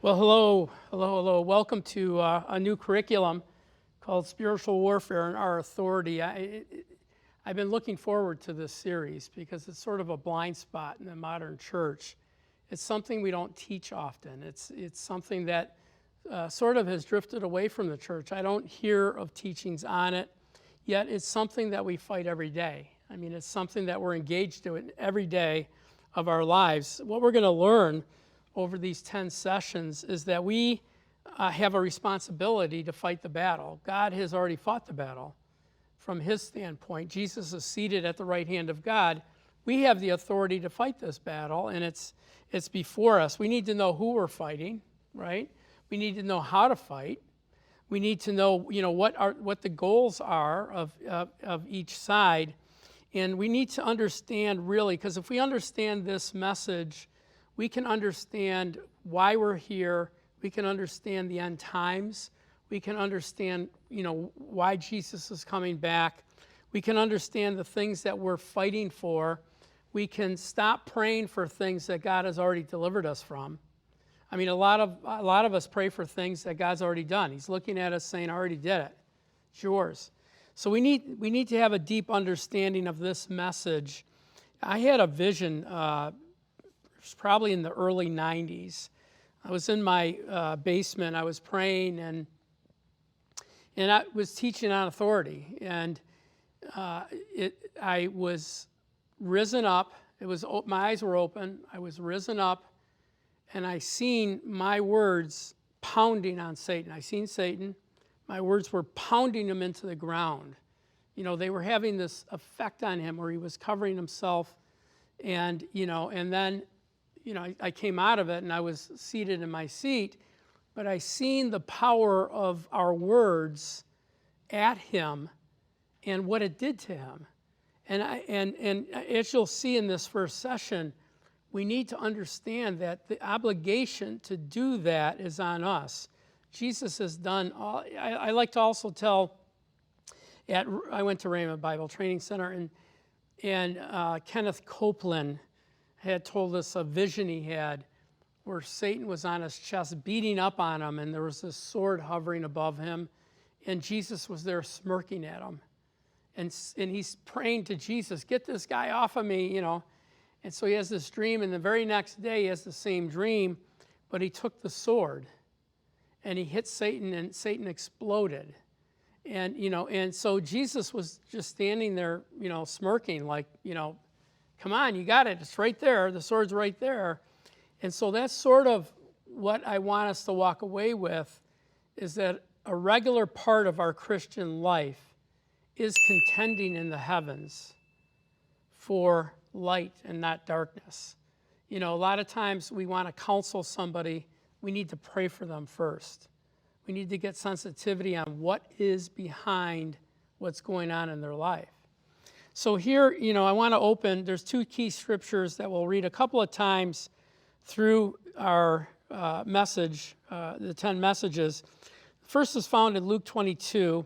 Well, hello. Welcome to a new curriculum called Spiritual Warfare and Our Authority. I've been looking forward to this series because it's sort of a blind spot in the modern church. It's something we don't teach often. It's something that sort of has drifted away from the church. I don't hear of teachings on it, yet it's something that we fight every day. I mean, it's something that we're engaged in every day of our lives. What we're going to learn over these 10 sessions is that we have a responsibility to fight the battle. God has already fought the battle from his standpoint. Jesus is seated at the right hand of God. We have the authority to fight this battle, and it's before us. We need to know who we're fighting, right? We need to know how to fight. We need to know, what the goals are of each side. And we need to understand really, because if we understand this message, we can understand why we're here. We can understand the end times. We can understand, why Jesus is coming back. We can understand the things that we're fighting for. We can stop praying for things that God has already delivered us from. I mean, a lot of us pray for things that God's already done. He's looking at us saying, I already did it. It's yours. So we need to have a deep understanding of this message. I had a vision, it was probably in the early 90s. I was in my basement. I was praying, and I was teaching on authority. And I was risen up. My eyes were open. I was risen up, and I seen my words pounding on Satan. I seen Satan. My words were pounding him into the ground. They were having this effect on him where he was covering himself, and then I came out of it and I was seated in my seat, but I seen the power of our words at him and what it did to him. And as you'll see in this first session, we need to understand that the obligation to do that is on us. Jesus has done all. I like to also tell, I went to Raymond Bible Training Center, and Kenneth Copeland had told us a vision he had where Satan was on his chest beating up on him, and there was this sword hovering above him, and Jesus was there smirking at him. And he's praying to Jesus, get this guy off of me, And so he has this dream, and the very next day he has the same dream, but he took the sword and he hit Satan, and Satan exploded. And so Jesus was just standing there, smirking like, come on, you got it. It's right there. The sword's right there. And so that's sort of what I want us to walk away with, is that a regular part of our Christian life is contending in the heavens for light and not darkness. A lot of times we want to counsel somebody. We need to pray for them first. We need to get sensitivity on what is behind what's going on in their life. So here, I want to open, there's two key scriptures that we'll read a couple of times through our message, the 10 messages. First is found in Luke 22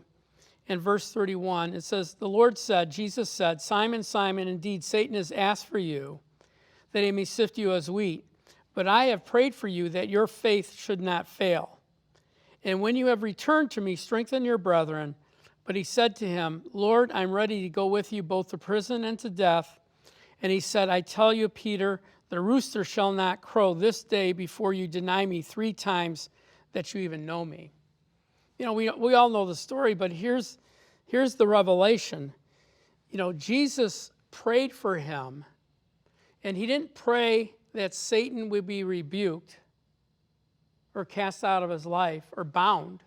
and verse 31. It says, the Lord said, Jesus said, Simon, Simon, indeed Satan has asked for you, that he may sift you as wheat. But I have prayed for you that your faith should not fail. And when you have returned to me, strengthen your brethren. But he said to him, Lord, I'm ready to go with you both to prison and to death. And he said, I tell you, Peter, the rooster shall not crow this day before you deny me 3 times that you even know me. We all know the story, but here's the revelation. Jesus prayed for him, and he didn't pray that Satan would be rebuked or cast out of his life or bound.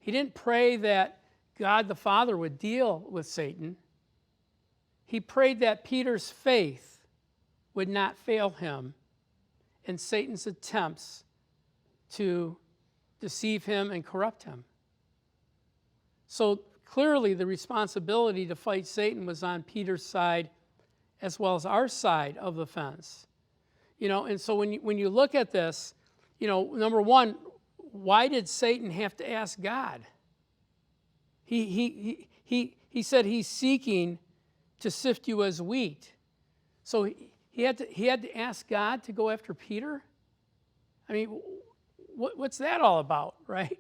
He didn't pray that God the Father would deal with Satan. He prayed that Peter's faith would not fail him in Satan's attempts to deceive him and corrupt him. So clearly the responsibility to fight Satan was on Peter's side as well as our side of the fence. And so when you look at this, number one, why did Satan have to ask God? He said he's seeking to sift you as wheat. So he had to ask God to go after Peter? I mean, what's that all about, right?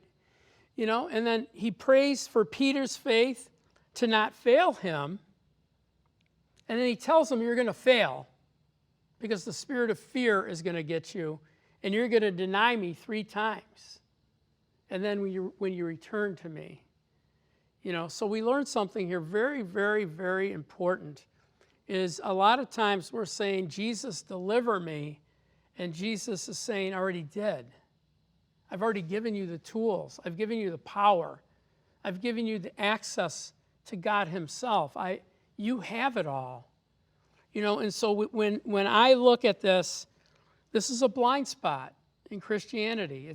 You know, and then he prays for Peter's faith to not fail him. And then he tells him, you're going to fail because the spirit of fear is going to get you, and you're going to deny me 3 times. And then when you return to me. You know, so we learned something here very, very, very important, is a lot of times we're saying, Jesus, deliver me, and Jesus is saying, I already did. I've already given you the tools. I've given you the power. I've given you the access to God himself. You have it all. You know, and so when I look at this is a blind spot in Christianity.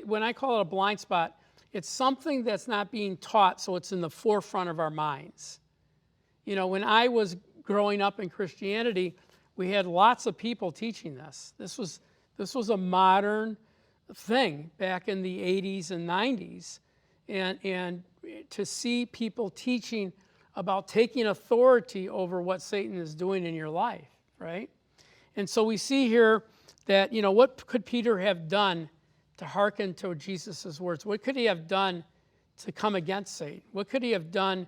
When I call it a blind spot, it's something that's not being taught, so it's in the forefront of our minds. You know, when I was growing up in Christianity, we had lots of people teaching this. This was a modern thing back in the 80s and 90s. And to see people teaching about taking authority over what Satan is doing in your life, right? And so we see here that, you know, what could Peter have done to hearken to Jesus' words? What could he have done to come against Satan? What could he have done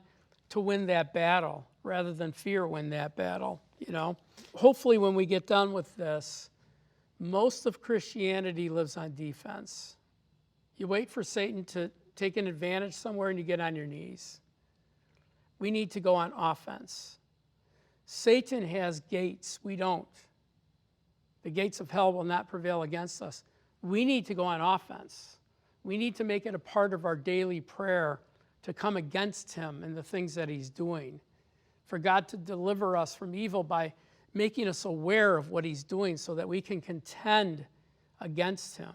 to win that battle rather than fear win that battle, you know? Hopefully when we get done with this, most of Christianity lives on defense. You wait for Satan to take an advantage somewhere and you get on your knees. We need to go on offense. Satan has gates. We don't. The gates of hell will not prevail against us. We need to go on offense. We need to make it a part of our daily prayer to come against him and the things that he's doing. For God to deliver us from evil by making us aware of what he's doing so that we can contend against him.